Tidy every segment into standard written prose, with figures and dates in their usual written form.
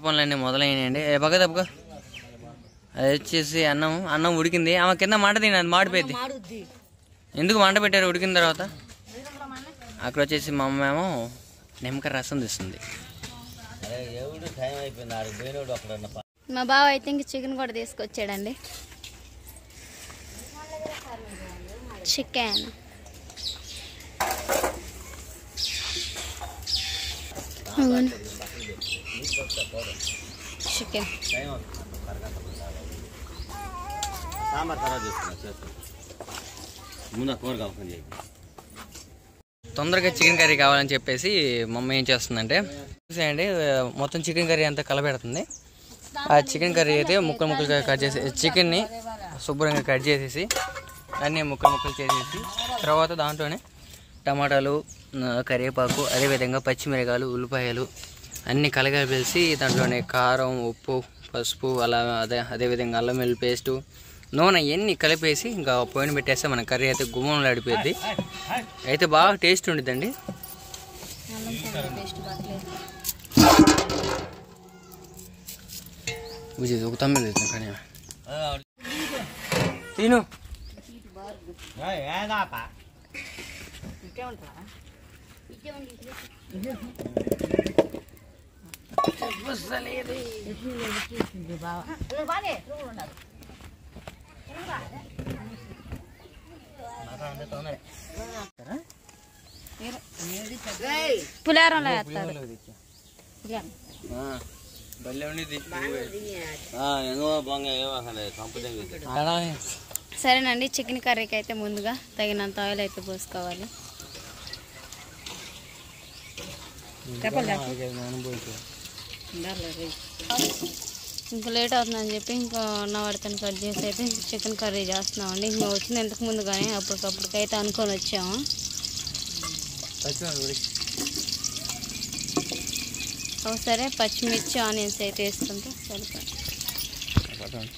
పనులన్నీ మొదలైనాయండి. పక్క తప్పక అది వచ్చేసి అన్నం ఉడికింది. ఆమె కింద మంట తినది, మాడిపోయింది. ఎందుకు మంట పెట్టారు ఉడికిన తర్వాత? అక్కడ వచ్చేసి మా అమ్మ ఏమో నిమ్మకాయ రసం తీస్తుంది. మా బావ అయితే ఇంక చికెన్ కూడా తీసుకొచ్చాడండి. చికెన్ చికెన్ తొందరగా చికెన్ కర్రీ కావాలని చెప్పేసి మమ్మీ ఏం చేస్తుందంటే చూసేయండి, మొత్తం చికెన్ కర్రీ అంతా కలబెడుతుంది. ఆ చికెన్ కర్రీ అయితే ముక్కలుగా కట్ చేసి చికెన్ని శుభ్రంగా కట్ చేసేసి అన్నీ ముక్కలు చేసేసి తర్వాత దాంట్లోనే టమాటాలు, కరివేపాకు, అదేవిధంగా పచ్చిమిరకాయలు, ఉల్లిపాయలు అన్నీ కలగలిపేసి దాంట్లోనే కారం, ఉప్పు, పసుపు, అదేవిధంగా అల్లం వెల్లుల్లి పేస్టు, నూనె ఇవన్నీ కలిపేసి ఇంకా పొయ్యిన పెట్టేస్తే మన కర్రీ అయితే గుమ్మంలో ఆడిపోద్ది. అయితే బాగా టేస్ట్ ఉండిద్దండి. ఒక తమ్మిది కానీ తిను పులిహోరలో వేస్తారు. సరేనండి, చికెన్ కర్రీకి అయితే ముందుగా తగినంత ఆయిల్ అయితే పోసుకోవాలి. ఇంకా లేట్ అవుతుందని చెప్పి ఇంకా ఉన్న వాటితో కట్ చేసి అయితే చికెన్ కర్రీ చేస్తున్నామండి. ఇంకా వచ్చింది ఇంతకు ముందు కానీ అప్పటికప్పటికైతే అనుకొని వచ్చాము. ఒకసారి పచ్చిమిర్చి, ఆనియన్స్ అయితే వేసుకుంటే సరిపోతుంది.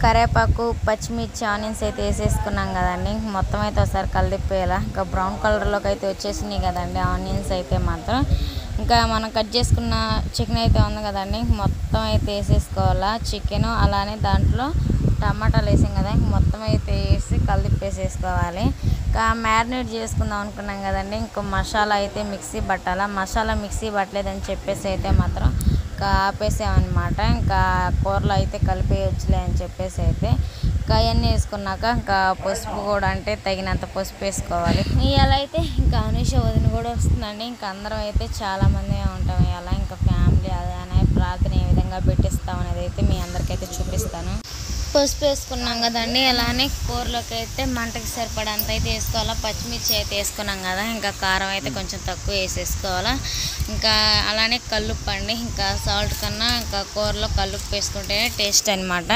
కరివేపాకు, పచ్చిమిర్చి, ఆనియన్స్ అయితే వేసేసుకున్నాం కదండి. మొత్తం అయితే ఒకసారి కలిపేలా ఇంకా బ్రౌన్ కలర్లోకి అయితే వచ్చేసినాయి కదండి ఆనియన్స్ అయితే మాత్రం. ఇంకా మనం కట్ చేసుకున్న చికెన్ అయితే ఉంది కదండి, మొత్తం అయితే వేసేసుకోవాలా చికెన్. అలానే దాంట్లో టమాటాలు వేసాం కదా, మొత్తం అయితే వేసి కలిపేసేసుకోవాలి. ఇంకా మ్యారినేట్ చేసుకుందాం అనుకున్నాం కదండి. ఇంకా మసాలా అయితే మిక్సీ పట్టాలా. మసాలా మిక్సీ పట్టలేదని చెప్పేసి అయితే మాత్రం ఇంకా ఆపేసామన్నమాట. ఇంకా కూరలో అయితే కలిపేయచ్చులే అని చెప్పేసి అయితే ఇంకా అవన్నీ వేసుకున్నాక ఇంకా పసుపు కూడా అంటే తగినంత పసుపు వేసుకోవాలి. ఇవాళ అయితే ఇంకా అనుష వదిన కూడా వస్తుందండి. ఇంకా అందరం అయితే చాలామంది ఉంటాం ఇవాళ. ఇంకా ఫ్యామిలీ అనే ప్రార్థన ఏ విధంగా పెట్టిస్తాం అనేది అయితే మీ అందరికైతే చూపిస్తాను. పసుపు వేసుకున్నాం కదండి. అలానే కూరలోకి అయితే మంటకి సరిపడంత అయితే వేసుకోవాలా. పచ్చిమిర్చి అయితే వేసుకున్నాం కదా, ఇంకా కారం అయితే కొంచెం తక్కువ వేసేసుకోవాలా. ఇంకా అలానే కల్లుప్పు అండి, ఇంకా సాల్ట్ కన్నా ఇంకా కూరలో కల్లుప్పు వేసుకుంటేనే టేస్ట్ అనమాట.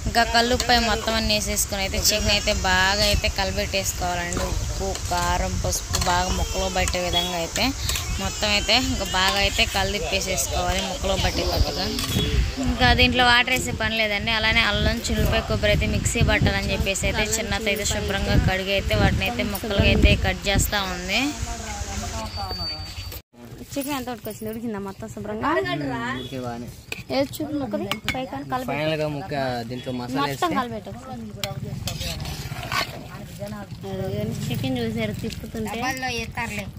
ఇంకా కల్లుప్పు మొత్తం అన్నీ వేసేసుకుని అయితే చికెన్ అయితే బాగా అయితే కలిపెట్టేసుకోవాలండి. ఉప్పు, కారం, పసుపు బాగా ముక్కలో పట్టే విధంగా అయితే మొత్తం అయితే ఇంకా బాగా అయితే కలిపేసేసుకోవాలి ముక్కలో పట్టేటట్టుగా. ఇంకా దీంట్లో వాటర్ వేసే పని లేదండి. అలానే అల్లం, చిల్లిపాయ, కొబ్బరి అయితే మిక్సీ పట్టాలని చెప్పేసి అయితే చిన్నత అయితే శుభ్రంగా కడిగి అయితే వాటిని అయితే ముక్కలుగా అయితే కట్ చేస్తూ ఉంది. చికెన్ ఎంత ఉడికొచ్చింది? ఉడికిందా మొత్తం శుభ్రంగా? మొత్తం కలిపెట్టు. చికెన్ చూసారు తిప్పుతుంటే,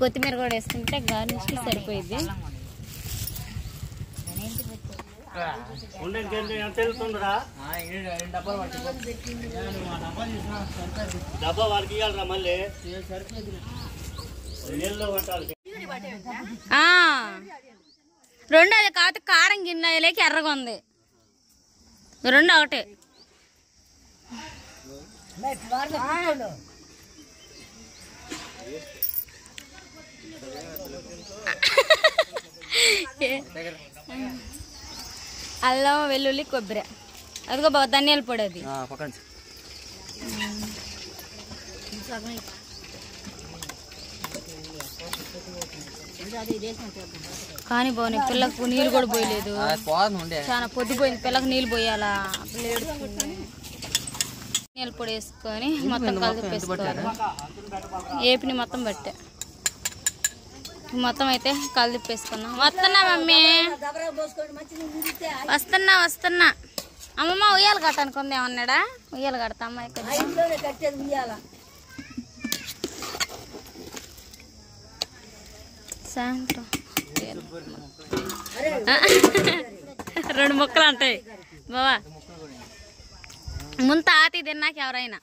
కొత్తిమీర కూడా వేసుకుంటే గార్నిష్కి సరిపోయింది. రెండు అది కాదు, కారం గిన్నెలకి ఎర్రగా ఉంది. రెండు ఒకటే. అల్లం, వెల్లుల్లి, కొబ్బరి, అదిగో బాగా ధనియాల పొడి. అది కానీ బాగున్నాయి. పిల్లకు నీళ్ళు కూడా పోయలేదు, చాలా పొద్దుపోయింది. పిల్లకు నీళ్ళు పోయాలా, నీళ్ళు పొడి వేసుకొని మొత్తం కలిపి వేసుకోవాలి. ఏపిని మొత్తం బట్టే మొత్తం అయితే కలిపి వేసుకున్నాం. వస్తున్నా మమ్మీ, వస్తున్నా. అమ్మమ్మ ఉయ్యాలు కట్టనుకుంది ఏమన్నాడా? ఉయ్యాలు కడతా అమ్మాయి సాయంత్రం 2 ముక్కలు అంటాయి బావా. ముంత ఆతి తిన్నాక ఎవరైనా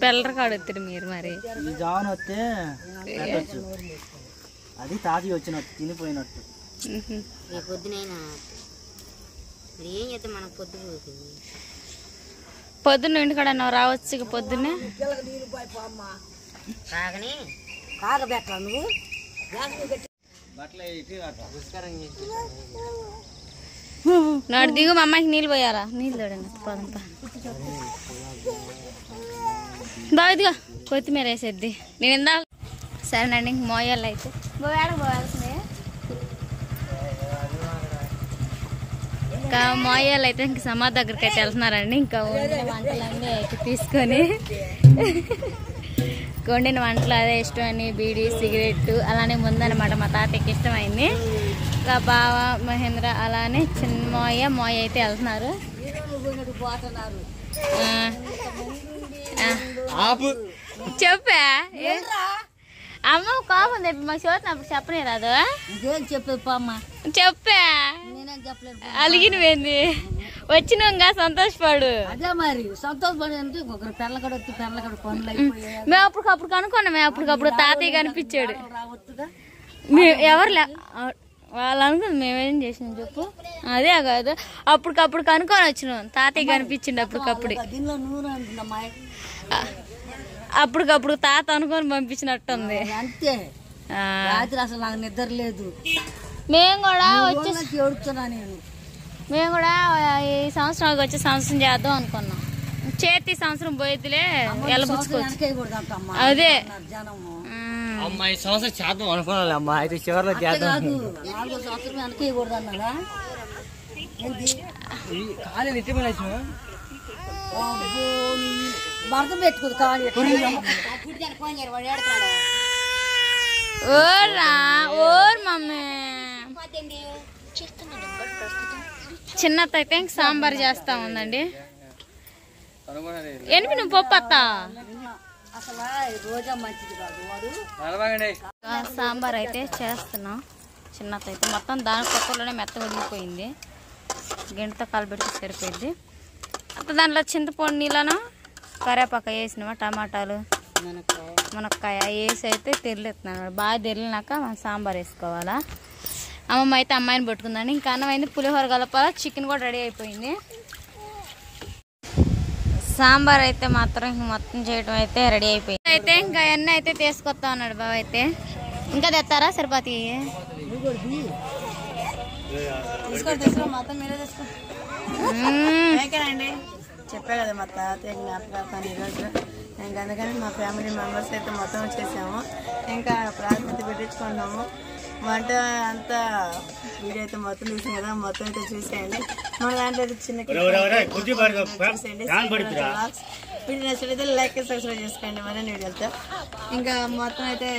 పిల్లర కాడొత్తారు మీరు. మరి వస్తే అది తాతి వచ్చినట్టు తినిపోయినట్టు. పొద్దునైనా ఏం చేద్దాం మనకు పొద్దున్న ఇంటికాడ రావచ్చు. పొద్దున్నే నాడు దిగు. మా అమ్మాయికి నీళ్ళు పోయాలా? నీళ్ళు తోడండి పోదంతా బాగా. ఇదిగా కొత్తిమీర వేసేద్ది నేను ఇందా. సరేనండి, ఇంక మోయాలు అయితే పోవాల్సిందే. ఇంకా మోయాలు అయితే ఇంక సమాధి దగ్గరికి అయితే వెళ్తున్నారండి. ఇంకా వండిన వంటలన్నీ అయితే తీసుకొని వండిన వంటలు అదే ఇష్టం అని బీడీ సిగరెట్ అలానే ముందనమాట. మా తాతయ్యకి ఇష్టమైంది. ఇంకా బావ మహేంద్ర అలానే చిన్న మోయ అయితే వెళ్తున్నారు. చెప్పా అమ్మ కోపం తెప్పి మాకు చూసినప్పుడు చెప్పనే రాదు. చెప్పా అలిగినవేంది వచ్చినాక సంతోషపడు. అదే మరి సంతోషపడి అంటే ఒకరు పెళ్ళకడొచ్చి పెళ్ళకడ పనులు మేము అప్పటికప్పుడు కనుక్కున్నాం. మేము అప్పటికప్పుడు తాతయ్య కనిపించాడు. ఎవరు వాళ్ళు అనుకుంది మేమేం చేసినాం చెప్పు. అదే కాదు అప్పటికప్పుడు కనుక్కొని వచ్చినాం. తాతయ్య కనిపించిండు అప్పటికప్పుడు. అప్పటికప్పుడు తాత అనుకొని పంపించినట్టుంది. అంతే రాత్రి అసలు నాకు నిద్ర లేదు. మేము కూడా వచ్చి ఏడుతున్నా నేను. మేము కూడా ఈ సంవత్సరం వచ్చే సంవత్సరం చేద్దాం అనుకున్నాం. చేతి సంవత్సరం పోయిద్దిలే వెళ్ళబుచ్చుకోవచ్చు. అదే అమ్మాయి సంవత్సరం చేద్దాం అనుకున్నాను అమ్మా. అయితే చివరిలో చేద్దాం. 4వ సంవత్సరం వెనకేయకూడదు అన్నారా? భర్త పెట్టుకోదు కాదు. ఓర్ మమ్మీ చిన్నత అయితే ఇంక సాంబార్ చేస్తా ఉందండి. ఎనిపి నువ్వు పప్పు అత్తా సాంబార్ అయితే చేస్తున్నాం. చిన్నత అయితే మొత్తం దాని పక్కలోనే మెత్త ఉడిగిపోయింది. గింటతో కలబెట్టి సరిపోయింది. అంత దాంట్లో చింతపండు నీళ్ళను కరేపాక వేసినామా, టమాటాలు మునక్కాయ వేసి అయితే తెరలేస్తున్నాను. బాగా తెరిలినాక మనం సాంబార్ వేసుకోవాలా. అమ్మమ్మ అయితే అమ్మాయిని పట్టుకుందండి. ఇంకా అన్నం అయింది, పులిహోర కలపాలా, చికెన్ కూడా రెడీ అయిపోయింది. సాంబార్ అయితే మాత్రం మొత్తం చేయడం అయితే రెడీ అయిపోయింది. అయితే ఇంకా అన్నీ అయితే తీసుకొస్తా ఉన్నాడు బాబు. అయితే ఇంకా తెస్తారా సరిపోతి? మొత్తం మీరే తీసుకోండి. చెప్పా కదా మా తాతయ్య జ్ఞాపకాలు ఈరోజు. ఇంకా అందుకని మా ఫ్యామిలీ మెంబర్స్ అయితే మొత్తం వచ్చేసాము. ఇంకా ప్రార్థన పెట్టించుకున్నాము. వంట అంతా వీడియో అయితే మొత్తం చూసాం కదా, మొత్తం అయితే చూసేయండి. మన దాంట్లో అయితే చిన్న వీడియో నచ్చినట్లయితే లైక్ సబ్స్క్రైబ్ చేసుకోండి. మన వీడియోతో ఇంకా మొత్తం అయితే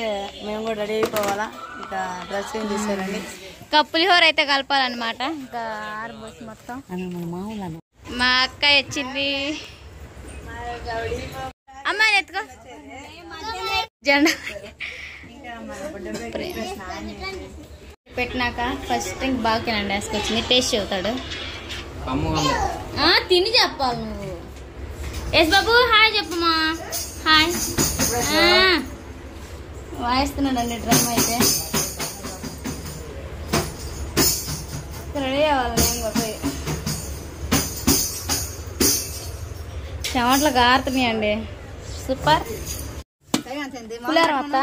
మేము కూడా రెడీ అయిపోవాలా. ఇంకా డ్రెస్ ఏం చూసారండి. ఇంకా పులిహోర అయితే కలపాలన్నమాట. ఇంకా ఆరుబోసి మొత్తం మా అక్క వచ్చింది. అమ్మాయి ఎత్తుకో జెండా పెట్టినాక ఫస్ట్ ఇంక బాగా తినండి వేసుకొచ్చింది. టేస్ట్ చెబుతాడు. తిని చెప్పాలి నువ్వు. ఎస్ బాబు హాయ్ చెప్పమ్మా. హాయ్ వాయిస్తున్నాడండి డ్రమ్ అయితే. రెడీ అవ్వాలి. నేను కూడా చెమట్లు గారుతున్నాయండి. సూపర్. పులిహోర అత్త